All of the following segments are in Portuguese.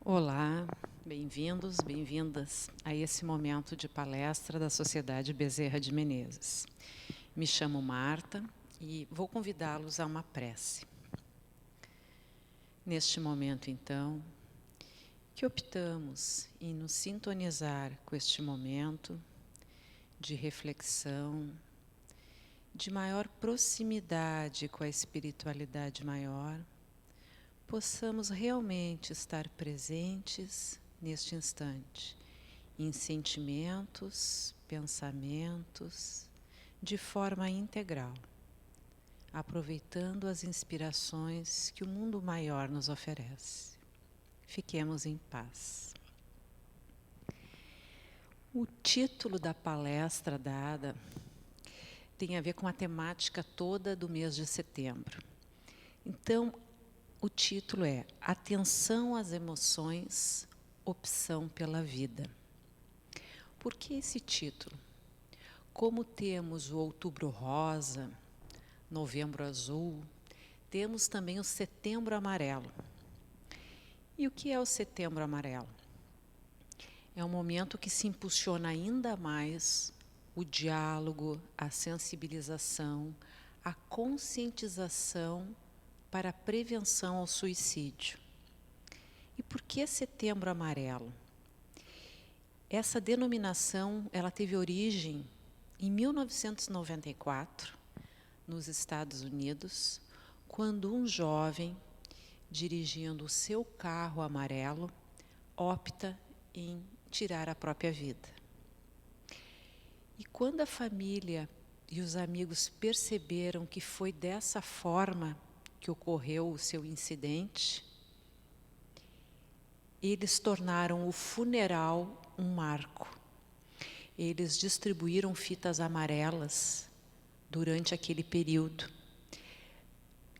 Olá, bem-vindos, bem-vindas a esse momento de palestra da Sociedade Bezerra de Menezes. Me chamo Marta e vou convidá-los a uma prece. Neste momento, então, que optamos em nos sintonizar com este momento de reflexão, de maior proximidade com a espiritualidade maior, possamos realmente estar presentes neste instante, em sentimentos, pensamentos, de forma integral, aproveitando as inspirações que o mundo maior nos oferece. Fiquemos em paz. O título da palestra dada tem a ver com a temática toda do mês de setembro. Então, o título é Atenção às Emoções, Opção pela Vida. Por que esse título? Como temos o Outubro Rosa, Novembro Azul, temos também o Setembro Amarelo. E o que é o Setembro Amarelo? É um momento que se impulsiona ainda mais o diálogo, a sensibilização, a conscientização para a prevenção ao suicídio. E por que Setembro Amarelo? Essa denominação, ela teve origem em 1994, nos Estados Unidos, quando um jovem, dirigindo o seu carro amarelo, opta em tirar a própria vida. E quando a família e os amigos perceberam que foi dessa forma que ocorreu o seu incidente, eles tornaram o funeral um marco. Eles distribuíram fitas amarelas durante aquele período,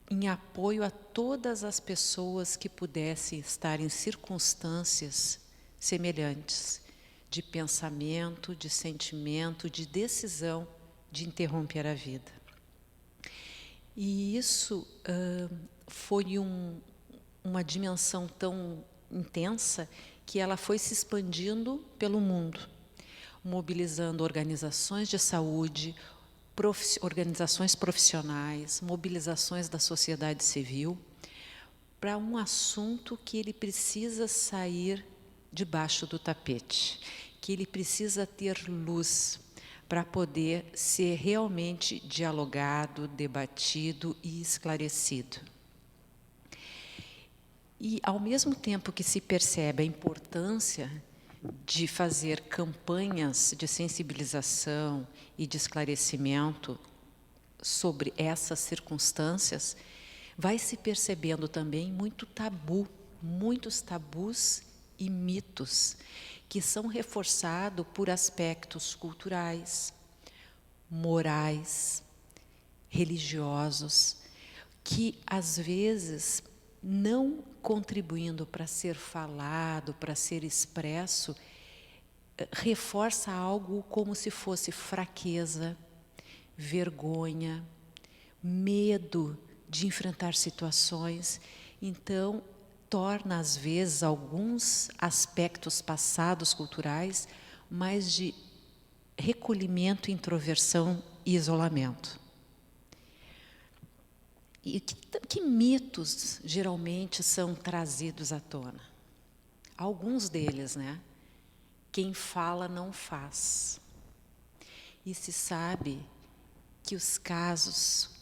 em apoio a todas as pessoas que pudessem estar em circunstâncias semelhantes, de pensamento, de sentimento, de decisão de interromper a vida. E isso foi uma dimensão tão intensa que ela foi se expandindo pelo mundo, mobilizando organizações de saúde, organizações profissionais, mobilizações da sociedade civil, para um assunto que ele precisa sair debaixo do tapete, que ele precisa ter luz, para poder ser realmente dialogado, debatido e esclarecido. E, ao mesmo tempo que se percebe a importância de fazer campanhas de sensibilização e de esclarecimento sobre essas circunstâncias, vai se percebendo também muitos tabus e mitos que são reforçados por aspectos culturais, morais, religiosos, que às vezes, não contribuindo para ser falado, para ser expresso, reforça algo como se fosse fraqueza, vergonha, medo de enfrentar situações. Então, torna, às vezes, alguns aspectos passados culturais mais de recolhimento, introversão e isolamento. E que mitos geralmente são trazidos à tona? Alguns deles, né? Quem fala não faz. E se sabe que os casos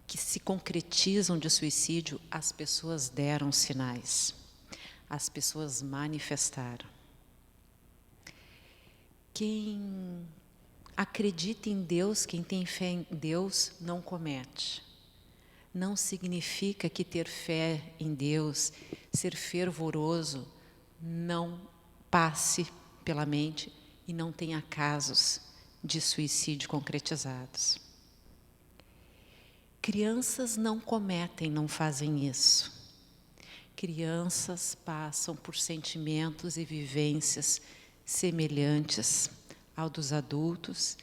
que se concretizam de suicídio, as pessoas deram sinais, as pessoas manifestaram. Quem acredita em Deus, quem tem fé em Deus, não comete. Não significa que ter fé em Deus, ser fervoroso, não passe pela mente e não tenha casos de suicídio concretizados. Crianças não cometem, não fazem isso. Crianças passam por sentimentos e vivências semelhantes ao dos adultos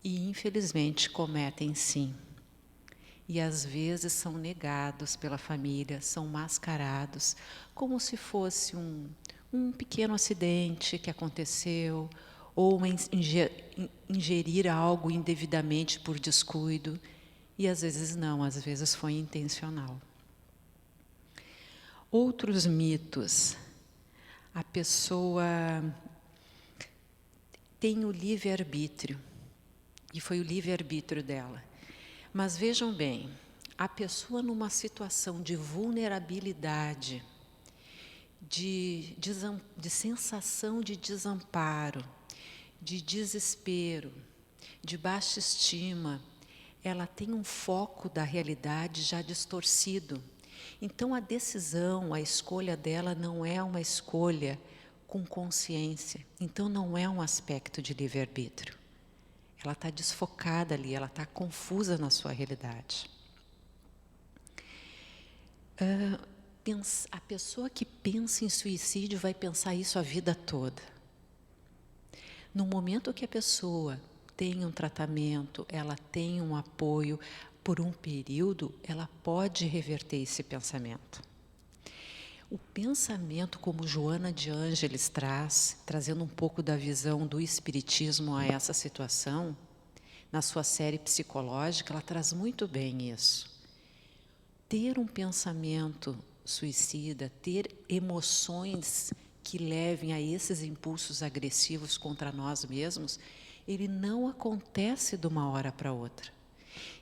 e, infelizmente, cometem sim. e às vezes são negados pela família, são mascarados, como se fosse um pequeno acidente que aconteceu, ou ingerir algo indevidamente por descuido, e às vezes não, às vezes foi intencional. Outros mitos. A pessoa tem o livre-arbítrio, e foi o livre-arbítrio dela. Mas vejam bem, a pessoa numa situação de vulnerabilidade, de sensação de desamparo, de desespero, de baixa estima, ela tem um foco da realidade já distorcido. Então a decisão, a escolha dela não é uma escolha com consciência. Então não é um aspecto de livre-arbítrio. Ela está desfocada ali, ela está confusa na sua realidade. A pessoa que pensa em suicídio vai pensar isso a vida toda. No momento que a pessoa tem um tratamento, ela tem um apoio, por um período, ela pode reverter esse pensamento. O pensamento, como Joana de Ângeles traz, trazendo um pouco da visão do espiritismo a essa situação, na sua série psicológica, ela traz muito bem isso. Ter um pensamento suicida, ter emoções que levem a esses impulsos agressivos contra nós mesmos, ele não acontece de uma hora para outra.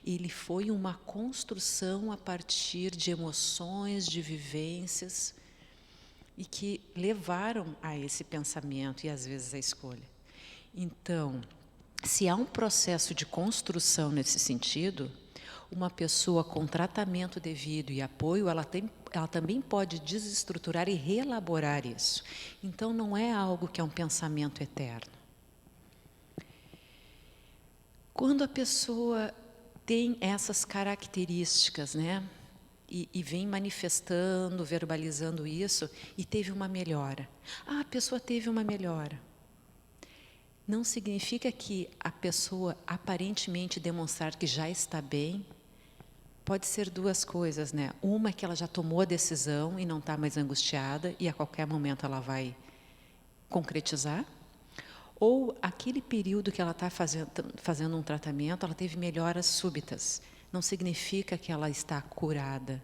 Ele foi uma construção a partir de emoções, de vivências, e que levaram a esse pensamento e às vezes a escolha. Então, se há um processo de construção nesse sentido, uma pessoa com tratamento devido e apoio, ela também pode desestruturar e reelaborar isso. Então, não é algo que é um pensamento eterno. Quando a pessoa tem essas características, né, e vem manifestando, verbalizando isso, e teve uma melhora. A pessoa teve uma melhora. Não significa que a pessoa aparentemente demonstrar que já está bem. Pode ser duas coisas, né? Uma é que ela já tomou a decisão e não está mais angustiada, e a qualquer momento ela vai concretizar. Ou aquele período que ela está fazendo um tratamento, ela teve melhoras súbitas. Não significa que ela está curada,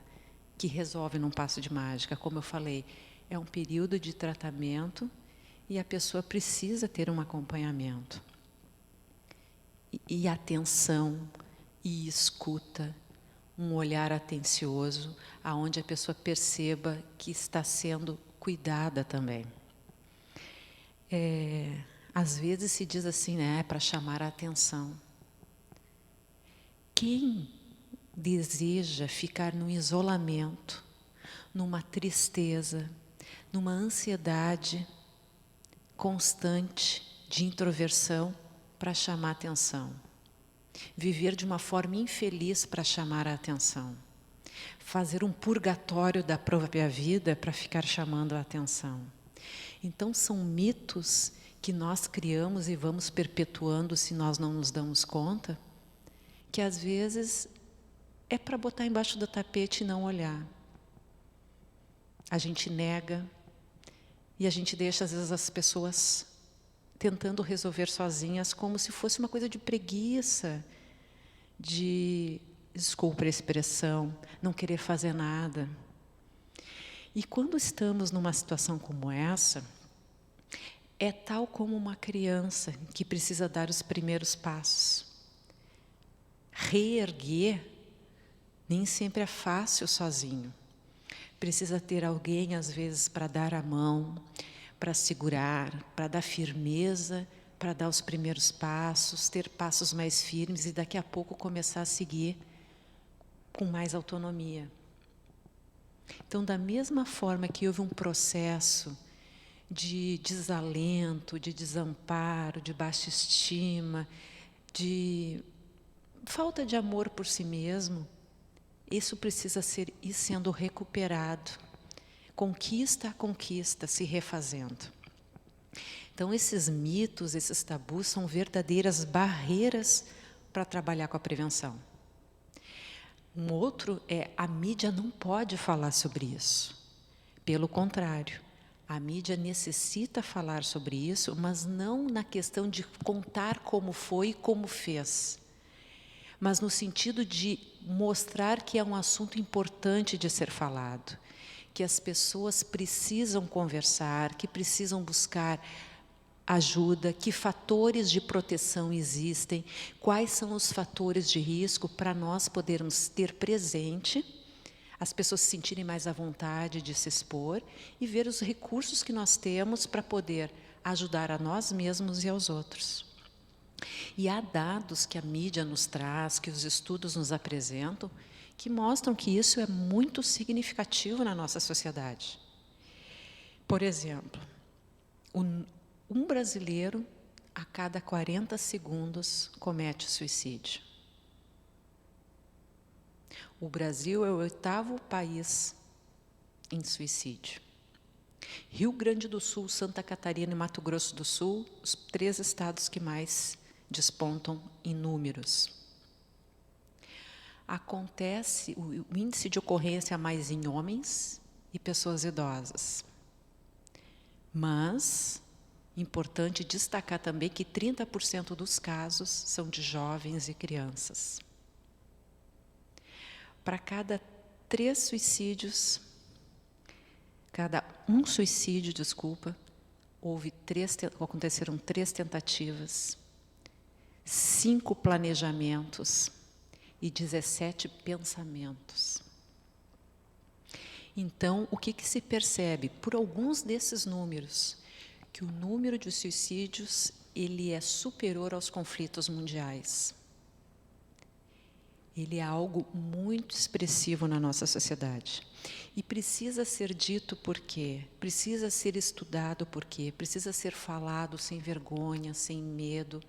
que resolve num passo de mágica. Como eu falei, é um período de tratamento e a pessoa precisa ter um acompanhamento. E atenção, e escuta, um olhar atencioso, aonde a pessoa perceba que está sendo cuidada também. Às vezes se diz assim, né, para chamar a atenção. Quem deseja ficar num isolamento, numa tristeza, numa ansiedade constante de introversão para chamar a atenção? Viver de uma forma infeliz para chamar a atenção. Fazer um purgatório da própria vida para ficar chamando a atenção. Então são mitos que nós criamos e vamos perpetuando se nós não nos damos conta, que às vezes é para botar embaixo do tapete e não olhar. A gente nega e a gente deixa às vezes as pessoas tentando resolver sozinhas como se fosse uma coisa de preguiça, de, desculpa a expressão, não querer fazer nada. E quando estamos numa situação como essa, é tal como uma criança que precisa dar os primeiros passos. Reerguer nem sempre é fácil sozinho. Precisa ter alguém, às vezes, para dar a mão, para segurar, para dar firmeza, para dar os primeiros passos, ter passos mais firmes e daqui a pouco começar a seguir com mais autonomia. Então, da mesma forma que houve um processo de desalento, de desamparo, de baixa estima, de falta de amor por si mesmo, isso precisa ir sendo recuperado, conquista a conquista, se refazendo. Então, esses mitos, esses tabus são verdadeiras barreiras para trabalhar com a prevenção. Um outro é: a mídia não pode falar sobre isso. Pelo contrário, a mídia necessita falar sobre isso, mas não na questão de contar como foi e como fez, mas no sentido de mostrar que é um assunto importante de ser falado, que as pessoas precisam conversar, que precisam buscar ajuda, que fatores de proteção existem, quais são os fatores de risco para nós podermos ter presente, as pessoas se sentirem mais à vontade de se expor e ver os recursos que nós temos para poder ajudar a nós mesmos e aos outros. E há dados que a mídia nos traz, que os estudos nos apresentam, que mostram que isso é muito significativo na nossa sociedade. Por exemplo, um brasileiro a cada 40 segundos comete suicídio. O Brasil é o 8º país em suicídio. Rio Grande do Sul, Santa Catarina e Mato Grosso do Sul, os 3 estados que mais despontam em números. Acontece, o índice de ocorrência é mais em homens e pessoas idosas. Mas, importante destacar também que 30% dos casos são de jovens e crianças. Para cada 3 suicídios, cada um suicídio, aconteceram 3 tentativas, 5 planejamentos e 17 pensamentos. Então, o que se percebe? Por alguns desses números, que o número de suicídios ele é superior aos conflitos mundiais. Ele é algo muito expressivo na nossa sociedade. E precisa ser dito por quê? Precisa ser estudado por quê? Precisa ser falado sem vergonha, sem medo,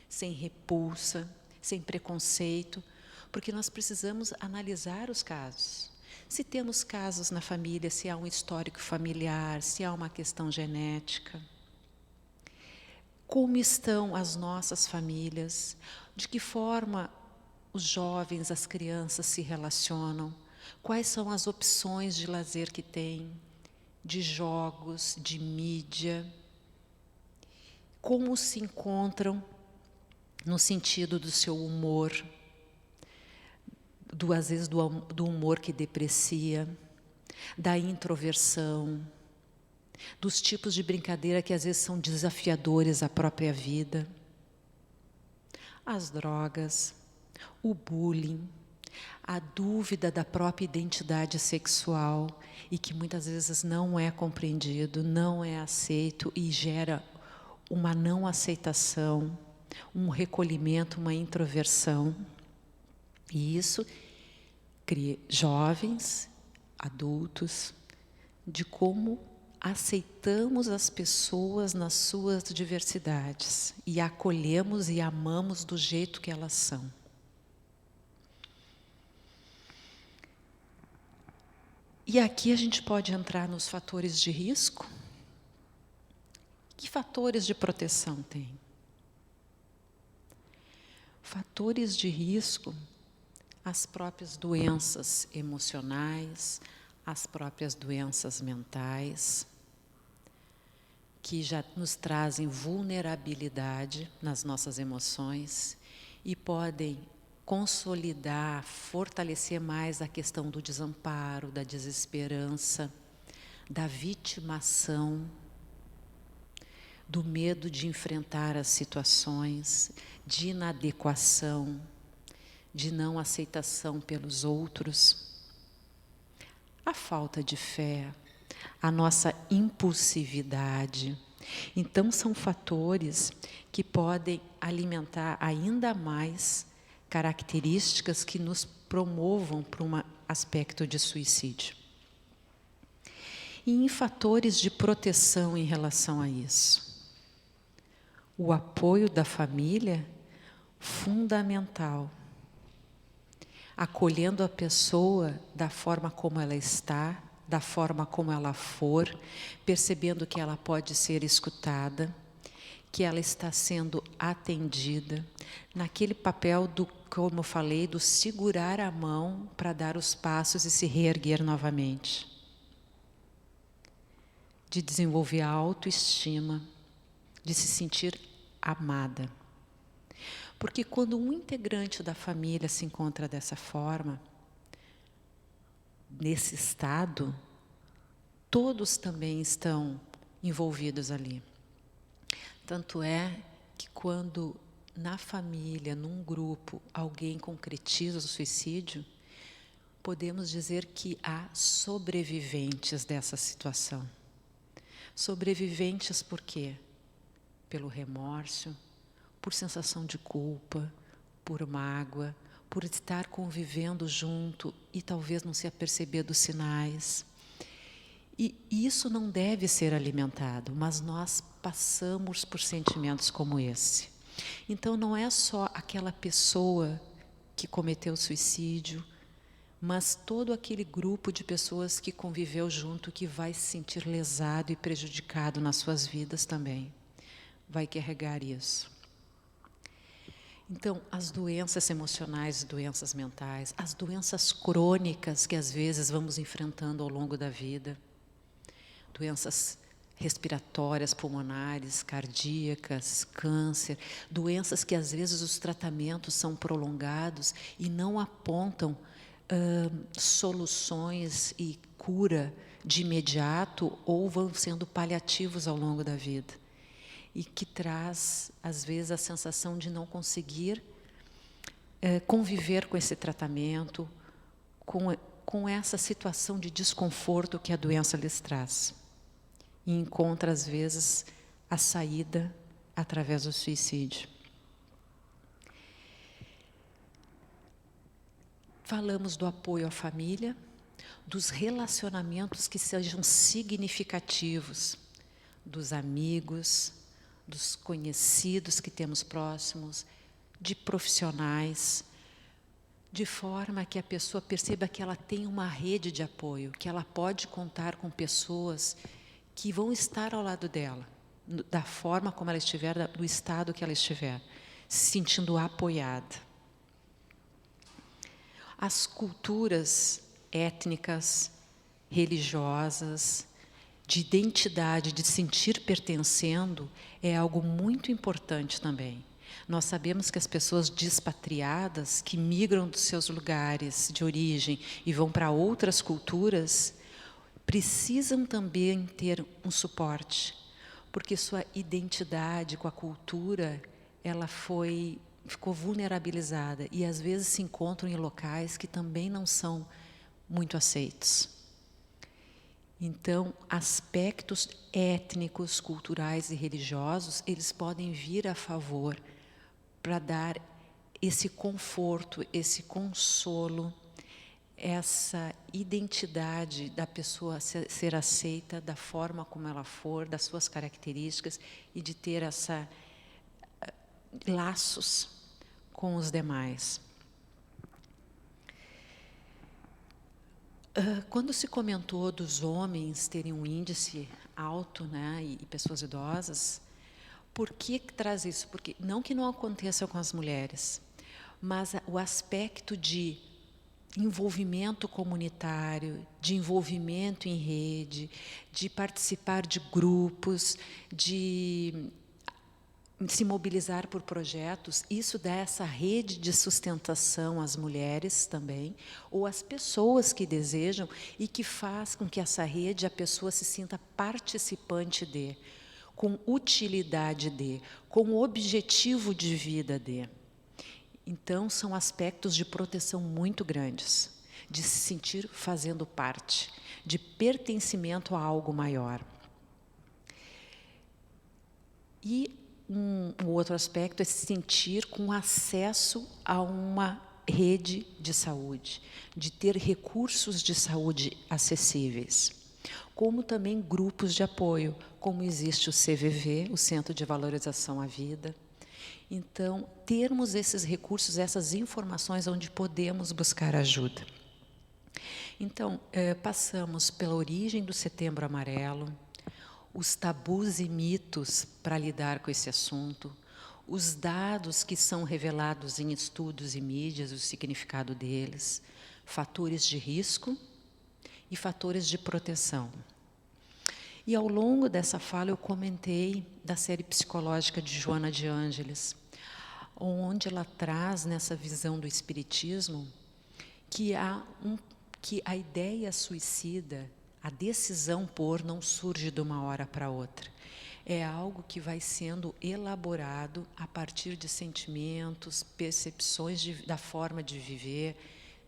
sem repulsa, sem preconceito, porque nós precisamos analisar os casos. Se temos casos na família, se há um histórico familiar, se há uma questão genética. Como estão as nossas famílias? De que forma os jovens, as crianças se relacionam? Quais são as opções de lazer que têm? De jogos, de mídia? Como se encontram no sentido do seu humor? Às vezes do humor que deprecia, da introversão, dos tipos de brincadeira que às vezes são desafiadores à própria vida, as drogas, o bullying, a dúvida da própria identidade sexual e que muitas vezes não é compreendido, não é aceito e gera uma não aceitação, um recolhimento, uma introversão. E isso cria jovens, adultos, de como aceitamos as pessoas nas suas diversidades e acolhemos e amamos do jeito que elas são. E aqui a gente pode entrar nos fatores de risco. Que fatores de proteção tem? Fatores de risco, as próprias doenças emocionais, as próprias doenças mentais, que já nos trazem vulnerabilidade nas nossas emoções e podem consolidar, fortalecer mais a questão do desamparo, da desesperança, da vitimação, do medo de enfrentar as situações, de inadequação, de não aceitação pelos outros, a falta de fé, a nossa impulsividade. Então, são fatores que podem alimentar ainda mais características que nos promovam para um aspecto de suicídio. E em fatores de proteção em relação a isso. O apoio da família, fundamental. Acolhendo a pessoa da forma como ela está, da forma como ela for, percebendo que ela pode ser escutada, que ela está sendo atendida, naquele papel do, como eu falei, do segurar a mão para dar os passos e se reerguer novamente. De desenvolver a autoestima, de se sentir amada. Porque quando um integrante da família se encontra dessa forma, nesse estado, todos também estão envolvidos ali. Tanto é que quando na família, num grupo, alguém concretiza o suicídio, podemos dizer que há sobreviventes dessa situação. Sobreviventes por quê? Pelo remorso, por sensação de culpa, por mágoa, por estar convivendo junto e talvez não se aperceber dos sinais. E isso não deve ser alimentado, mas nós passamos por sentimentos como esse. Então não é só aquela pessoa que cometeu suicídio, mas todo aquele grupo de pessoas que conviveu junto que vai se sentir lesado e prejudicado nas suas vidas também. Vai carregar isso. Então, as doenças emocionais, doenças mentais, as doenças crônicas que às vezes vamos enfrentando ao longo da vida, doenças respiratórias, pulmonares, cardíacas, câncer, doenças que às vezes os tratamentos são prolongados e não apontam soluções e cura de imediato ou vão sendo paliativos ao longo da vida. E que traz, às vezes, a sensação de não conseguir conviver com esse tratamento, com essa situação de desconforto que a doença lhes traz. E encontra, às vezes, a saída através do suicídio. Falamos do apoio à família, dos relacionamentos que sejam significativos, dos amigos, dos conhecidos que temos próximos, de profissionais, de forma que a pessoa perceba que ela tem uma rede de apoio, que ela pode contar com pessoas que vão estar ao lado dela, da forma como ela estiver, do estado que ela estiver, se sentindo apoiada. As culturas étnicas, religiosas, de identidade, de sentir pertencendo, é algo muito importante também. Nós sabemos que as pessoas despatriadas, que migram dos seus lugares de origem e vão para outras culturas, precisam também ter um suporte, porque sua identidade com a cultura, ela ficou vulnerabilizada e às vezes se encontram em locais que também não são muito aceitos. Então, aspectos étnicos, culturais e religiosos, eles podem vir a favor para dar esse conforto, esse consolo, essa identidade da pessoa ser aceita da forma como ela for, das suas características e de ter laços com os demais. Quando se comentou dos homens terem um índice alto, né, e pessoas idosas, por que traz isso? Porque não que não aconteça com as mulheres, mas o aspecto de envolvimento comunitário, de envolvimento em rede, de participar de grupos, de se mobilizar por projetos, isso dá essa rede de sustentação às mulheres também, ou às pessoas que desejam, e que faz com que essa rede, a pessoa se sinta participante de, com utilidade de, com objetivo de vida de. Então, são aspectos de proteção muito grandes, de se sentir fazendo parte, de pertencimento a algo maior. E um outro aspecto é se sentir com acesso a uma rede de saúde, de ter recursos de saúde acessíveis, como também grupos de apoio, como existe o CVV, o Centro de Valorização à Vida. Então, termos esses recursos, essas informações onde podemos buscar ajuda. Então, passamos pela origem do Setembro Amarelo, os tabus e mitos para lidar com esse assunto, os dados que são revelados em estudos e mídias, o significado deles, fatores de risco e fatores de proteção. E ao longo dessa fala eu comentei da série psicológica de Joana de Ângeles, onde ela traz nessa visão do espiritismo que a ideia suicida, a decisão por não surge de uma hora para outra. É algo que vai sendo elaborado a partir de sentimentos, percepções da forma de viver,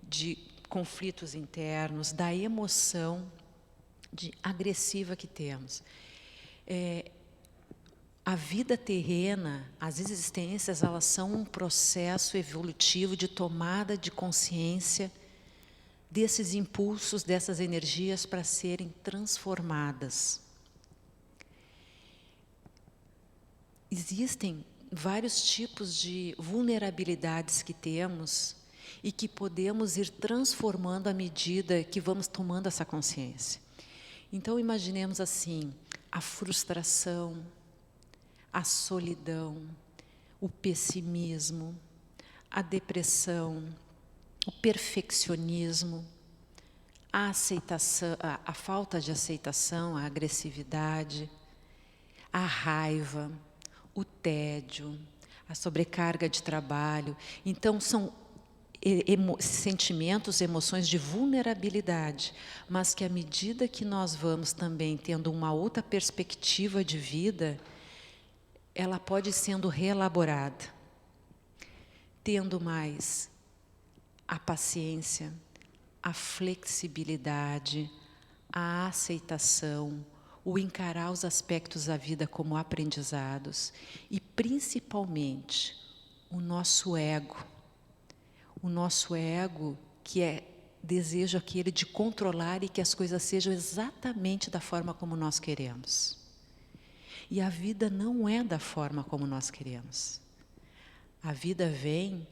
de conflitos internos, da emoção agressiva que temos. A vida terrena, as existências, elas são um processo evolutivo de tomada de consciência desses impulsos, dessas energias para serem transformadas. Existem vários tipos de vulnerabilidades que temos e que podemos ir transformando à medida que vamos tomando essa consciência. Então, imaginemos assim, a frustração, a solidão, o pessimismo, a depressão, o perfeccionismo, a aceitação, a falta de aceitação, a agressividade, a raiva, o tédio, a sobrecarga de trabalho. Então, são sentimentos, emoções de vulnerabilidade, mas que à medida que nós vamos também tendo uma outra perspectiva de vida, ela pode ir sendo reelaborada, tendo mais a paciência, a flexibilidade, a aceitação, o encarar os aspectos da vida como aprendizados e, principalmente, o nosso ego que desejo aquele de controlar e que as coisas sejam exatamente da forma como nós queremos. E a vida não é da forma como nós queremos. A vida vem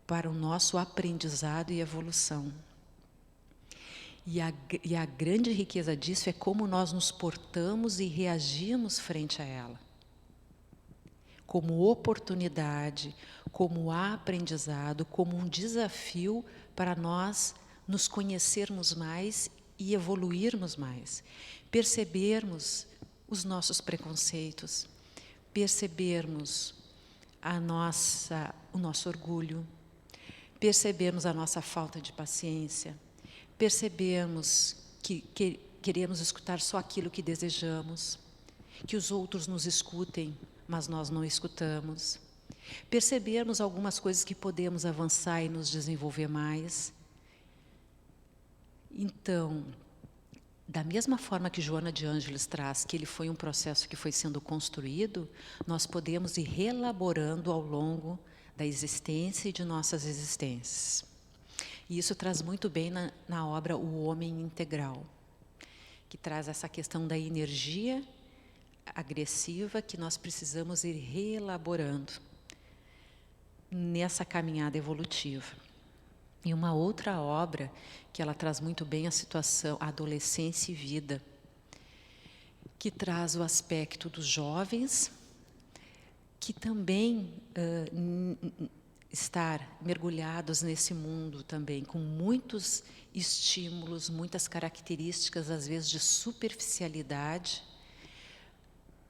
para o nosso aprendizado e evolução. E a grande riqueza disso é como nós nos portamos e reagimos frente a ela. Como oportunidade, como aprendizado, como um desafio para nós nos conhecermos mais e evoluirmos mais. Percebermos os nossos preconceitos, percebermos o nosso orgulho, percebermos a nossa falta de paciência, percebermos que queremos escutar só aquilo que desejamos, que os outros nos escutem, mas nós não escutamos. Percebermos algumas coisas que podemos avançar e nos desenvolver mais. Então, da mesma forma que Joana de Ângeles traz que ele foi um processo que foi sendo construído, nós podemos ir reelaborando ao longo da existência e de nossas existências. E isso traz muito bem na obra O Homem Integral, que traz essa questão da energia agressiva que nós precisamos ir reelaborando nessa caminhada evolutiva. E uma outra obra que ela traz muito bem a situação, a adolescência e vida, que traz o aspecto dos jovens, que também estar mergulhados nesse mundo também, com muitos estímulos, muitas características, às vezes, de superficialidade,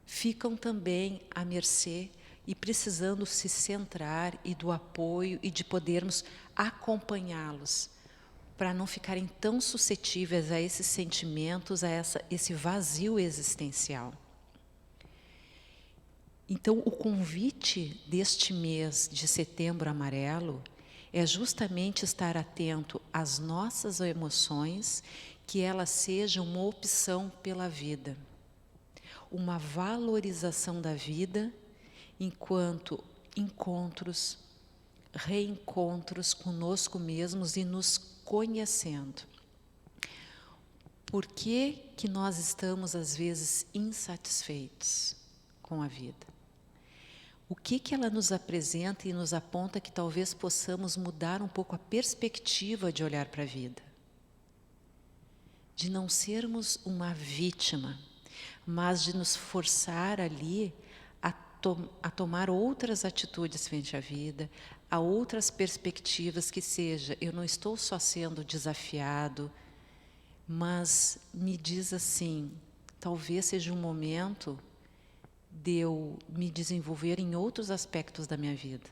ficam também à mercê e precisando se centrar e do apoio e de podermos acompanhá-los, para não ficarem tão suscetíveis a esses sentimentos, a esse vazio existencial. Então, o convite deste mês de Setembro Amarelo é justamente estar atento às nossas emoções, que elas sejam uma opção pela vida, uma valorização da vida enquanto encontros, reencontros conosco mesmos e nos conhecendo. Por que nós estamos, às vezes, insatisfeitos com a vida? O que ela nos apresenta e nos aponta que talvez possamos mudar um pouco a perspectiva de olhar para a vida? De não sermos uma vítima, mas de nos forçar ali a tomar outras atitudes frente à vida, a outras perspectivas, que seja, eu não estou só sendo desafiado, mas me diz assim, talvez seja um momento de eu me desenvolver em outros aspectos da minha vida.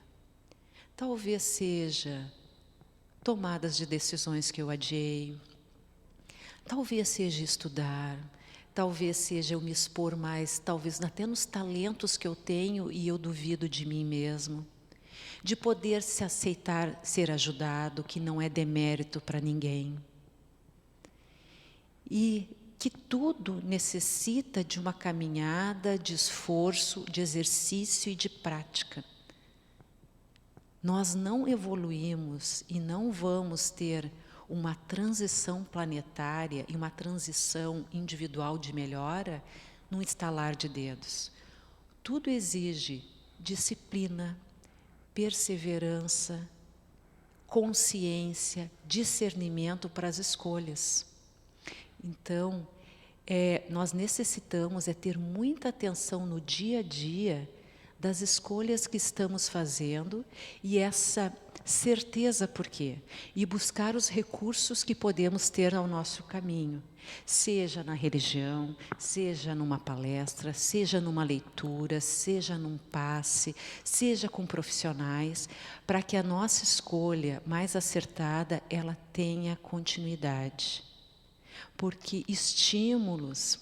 Talvez seja tomadas de decisões que eu adiei, talvez seja estudar, talvez seja eu me expor mais, talvez até nos talentos que eu tenho e eu duvido de mim mesmo, de poder se aceitar ser ajudado, que não é demérito para ninguém. E que tudo necessita de uma caminhada, de esforço, de exercício e de prática. Nós não evoluímos e não vamos ter uma transição planetária e uma transição individual de melhora num estalar de dedos. Tudo exige disciplina, perseverança, consciência, discernimento para as escolhas. Então, nós necessitamos ter muita atenção no dia a dia das escolhas que estamos fazendo e essa certeza por quê? E buscar os recursos que podemos ter ao nosso caminho, seja na religião, seja numa palestra, seja numa leitura, seja num passe, seja com profissionais, para que a nossa escolha mais acertada, ela tenha continuidade. Porque estímulos,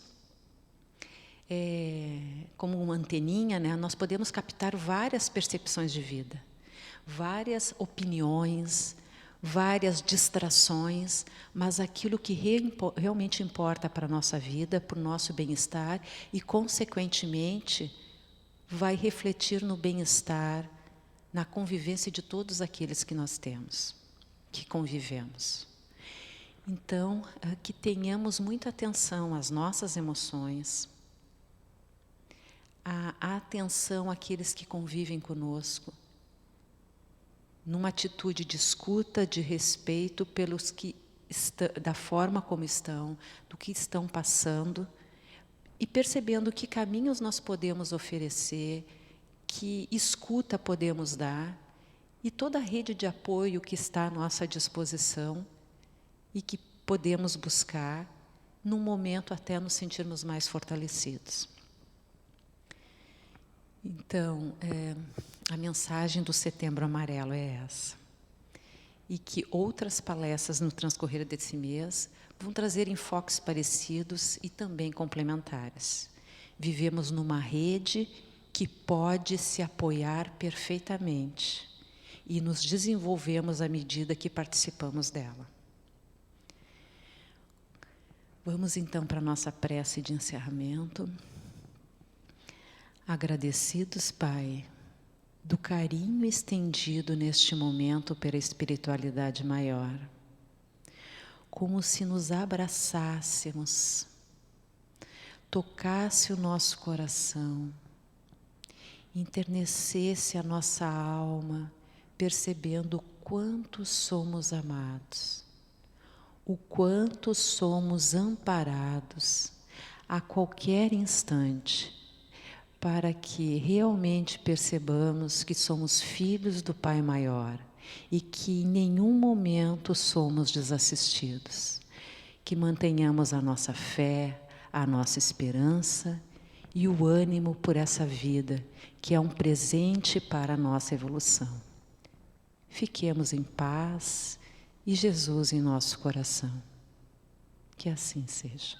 como uma anteninha, né, nós podemos captar várias percepções de vida, várias opiniões, várias distrações, mas aquilo que realmente importa para a nossa vida, para o nosso bem-estar e, consequentemente, vai refletir no bem-estar, na convivência de todos aqueles que nós temos, que convivemos. Então, que tenhamos muita atenção às nossas emoções, a atenção àqueles que convivem conosco, numa atitude de escuta, de respeito pelos que da forma como estão, do que estão passando, e percebendo que caminhos nós podemos oferecer, que escuta podemos dar, e toda a rede de apoio que está à nossa disposição, e que podemos buscar, num momento até nos sentirmos mais fortalecidos. Então, a mensagem do Setembro Amarelo é essa. E que outras palestras no transcorrer desse mês vão trazer enfoques parecidos e também complementares. Vivemos numa rede que pode se apoiar perfeitamente e nos desenvolvemos à medida que participamos dela. Vamos então para a nossa prece de encerramento. Agradecidos, Pai, do carinho estendido neste momento pela espiritualidade maior, como se nos abraçássemos, tocasse o nosso coração, enternecesse a nossa alma, percebendo o quanto somos amados, o quanto somos amparados a qualquer instante, para que realmente percebamos que somos filhos do Pai Maior e que em nenhum momento somos desassistidos. Que mantenhamos a nossa fé, a nossa esperança e o ânimo por essa vida, que é um presente para a nossa evolução. Fiquemos em paz e Jesus em nosso coração. Que assim seja.